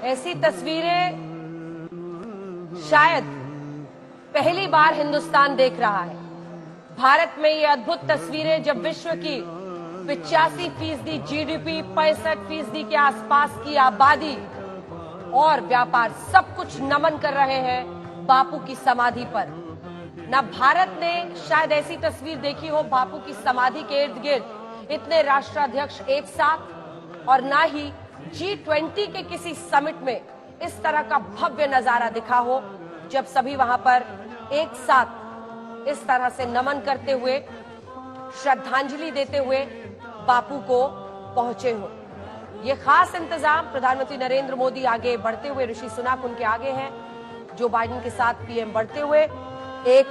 ऐसी तस्वीरें शायद पहली बार हिंदुस्तान देख रहा है। भारत में ये अद्भुत तस्वीरें जब विश्व की 85% जीडीपी, 65% के आसपास की आबादी और व्यापार सब कुछ नमन कर रहे हैं बापू की समाधि पर। ना भारत ने शायद ऐसी तस्वीर देखी हो बापू की समाधि के इर्द गिर्द इतने राष्ट्राध्यक्ष एक साथ, और ना ही G20 के किसी समिट में इस तरह का भव्य नजारा दिखा हो जब सभी वहां पर एक साथ इस तरह से नमन करते हुए, श्रद्धांजलि देते हुए बापू को पहुंचे हो। ये खास इंतजाम प्रधानमंत्री नरेंद्र मोदी आगे बढ़ते हुए, ऋषि सुनक उनके आगे हैं, जो बाइडेन के साथ पीएम बढ़ते हुए, एक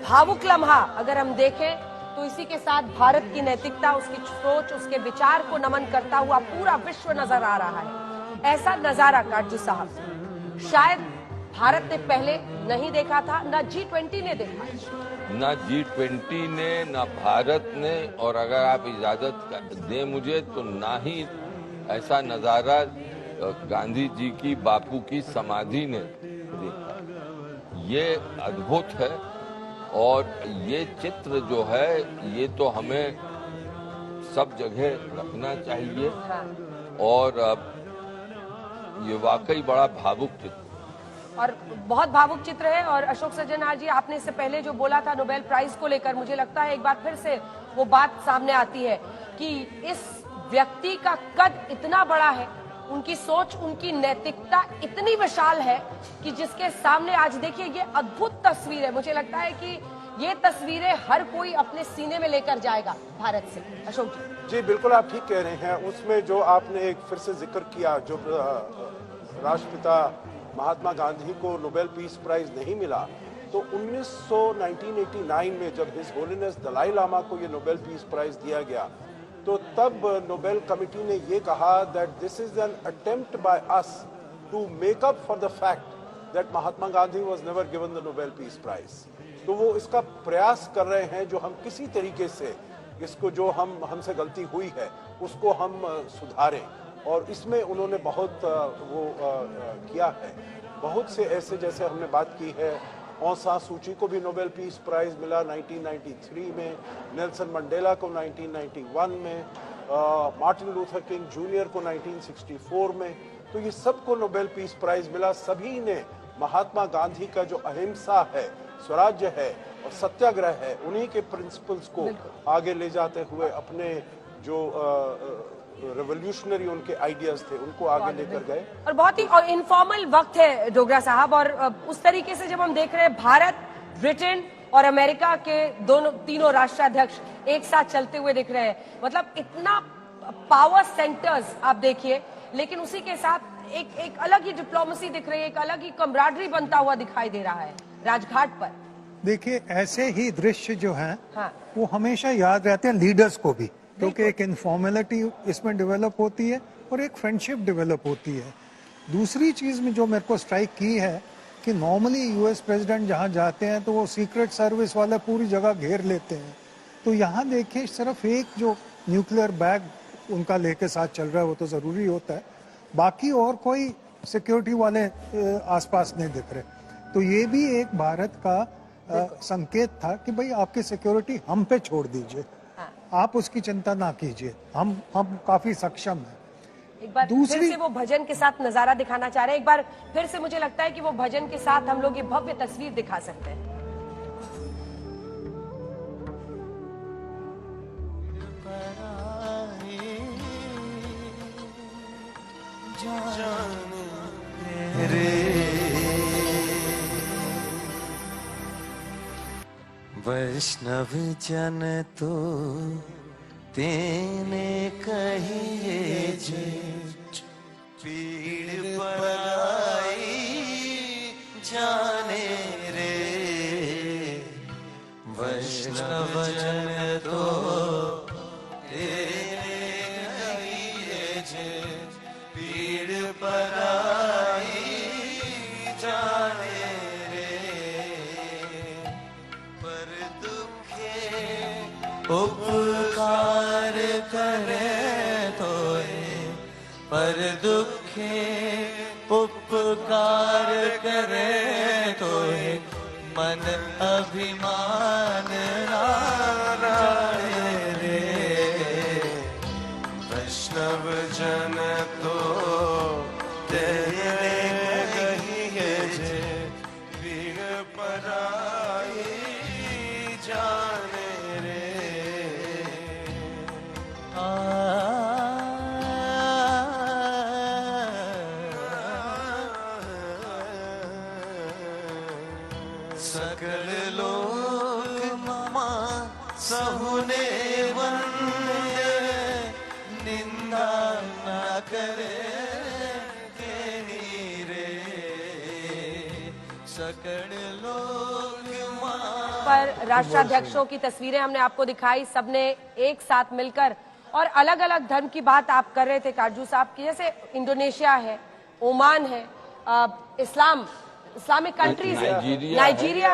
भावुक लम्हा अगर हम देखें तो इसी के साथ भारत की नैतिकता, उसकी सोच, उसके विचार को नमन करता हुआ पूरा विश्व नजर आ रहा है। ऐसा नजारा काटजू साहब शायद भारत ने पहले नहीं देखा था, ना G20 ने देखा, ना G20 ने, ना भारत ने, और अगर आप इजाजत दें मुझे तो ना ही ऐसा नजारा गांधी जी की, बापू की समाधि ने देखा। ये अद्भुत है और ये चित्र जो है ये तो हमें सब जगह रखना चाहिए। और ये वाकई बड़ा भावुक चित्र और बहुत भावुक चित्र है। और अशोक सज्जनहार जी, आपने इससे पहले जो बोला था नोबेल प्राइज को लेकर, मुझे लगता है एक बार फिर से वो बात सामने आती है कि इस व्यक्ति का कद इतना बड़ा है, उनकी सोच, उनकी नैतिकता इतनी विशाल है कि जिसके सामने आज देखिए ये अद्भुत तस्वीर है। मुझे लगता है कि ये तस्वीरें हर कोई अपने सीने में लेकर जाएगा भारत से। अशोक जी बिल्कुल आप ठीक कह रहे हैं। उसमें जो आपने एक फिर से जिक्र किया, जो राष्ट्रपिता महात्मा गांधी को नोबेल पीस प्राइज नहीं मिला, तो 1989 में जब हिज होलीनेस दलाई लामा को ये नोबेल पीस प्राइज दिया गया, तो तब नोबेल कमेटी ने ये कहा that this is an attempt by us to make up for the fact that Mahatma Gandhi was never given the Nobel peace prize. तो वो इसका प्रयास कर रहे हैं जो हम किसी तरीके से इसको, जो हमसे गलती हुई है उसको हम सुधारें, और इसमें उन्होंने बहुत किया है। बहुत से ऐसे, जैसे हमने बात की है, ऑंग सान सू की को भी नोबेल पीस प्राइज मिला 1993 में, नेल्सन मंडेला को 1991 में, मार्टिन लूथर किंग जूनियर को 1964 में। तो ये सबको नोबेल पीस प्राइज मिला। सभी ने महात्मा गांधी का जो अहिंसा है, स्वराज्य है और सत्याग्रह है, उन्हीं के प्रिंसिपल्स को आगे ले जाते हुए अपने जो रेवोल्यूशनरी उनके आइडियाज थे उनको आगे लेकर गए। और बहुत ही इनफॉर्मल वक्त है डोगरा साहब, और उस तरीके से जब हम देख रहे हैं भारत, ब्रिटेन और अमेरिका के तीनों राष्ट्राध्यक्ष एक साथ चलते हुए दिख रहे हैं, मतलब इतना पावर सेंटर्स आप देखिए, लेकिन उसी के साथ एक अलग ही डिप्लोमेसी दिख रही है, एक अलग ही कमराडरी बनता हुआ दिखाई दे रहा है राजघाट पर। देखिए ऐसे ही दृश्य जो हैं वो हमेशा याद रहते हैं लीडर्स को भी, क्योंकि एक इनफॉर्मेलिटी इसमें डेवलप होती है और एक फ्रेंडशिप डेवलप होती है। दूसरी चीज में जो मेरे को स्ट्राइक की है कि नॉर्मली यूएस प्रेसिडेंट जहां जाते हैं तो वो सीक्रेट सर्विस वाले पूरी जगह घेर लेते हैं, तो यहाँ देखिए सिर्फ एक जो न्यूक्लियर बैग उनका लेके साथ चल रहा है वो तो जरूरी होता है, बाकी और कोई सिक्योरिटी वाले आसपास नहीं दिख रहे। तो ये भी एक भारत का संकेत था कि भाई आपकी सिक्योरिटी हम पे छोड़ दीजिए, आप उसकी चिंता ना कीजिए, हम काफी सक्षम हैं। एक बार फिर से वो भजन के साथ नजारा दिखाना चाह रहे हैं। एक बार फिर से मुझे लगता है कि वो भजन के साथ हम लोग ये भव्य तस्वीर दिखा सकते हैं। वैष्णव जन तो तेने कहिए जे, पीड़ पराई जाने रे। वैष्णव जन तो तेने कहिए जे, पीड़ पराई जाने रे। पर दुखे उपकार करे तो, पर दुखे उपकार करे तो है मन अभिमान ना जाने रे। वैष्णव जन तो तेरे कहिए जे पीर पराई जाने रे। सकल लोक मां सहुने वंदे निंदा ना करे केनी रे। सकल लोक मां पर राष्ट्राध्यक्षों की तस्वीरें हमने आपको दिखाई, सबने एक साथ मिलकर, और अलग अलग धर्म की बात आप कर रहे थे काजू साहब की, जैसे इंडोनेशिया है, ओमान है, इस्लामिक कंट्रीज है, नाइजीरिया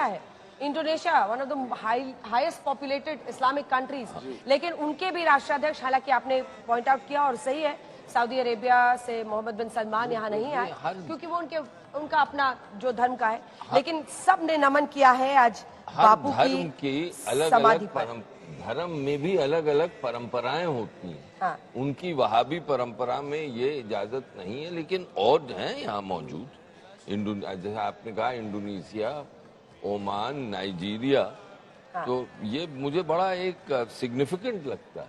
है, Indonesia one of the highest populated Islamic countries, लेकिन उनके भी राष्ट्राध्यक्ष, हालांकि आपने पॉइंट आउट किया और सही है, सऊदी अरेबिया से मोहम्मद बिन सलमान यहाँ नहीं आए क्योंकि वो उनका अपना जो धर्म का है, लेकिन सब ने नमन किया है आज बापू की समाधि पर। धर्म में भी अलग अलग परंपराएं होती हैं। हाँ। उनकी वहाबी परंपरा में ये इजाजत नहीं है, लेकिन और हैं यहाँ मौजूद। जैसे आपने कहा इंडोनेशिया, ओमान, नाइजीरिया, तो ये मुझे बड़ा एक सिग्निफिकेंट लगता है।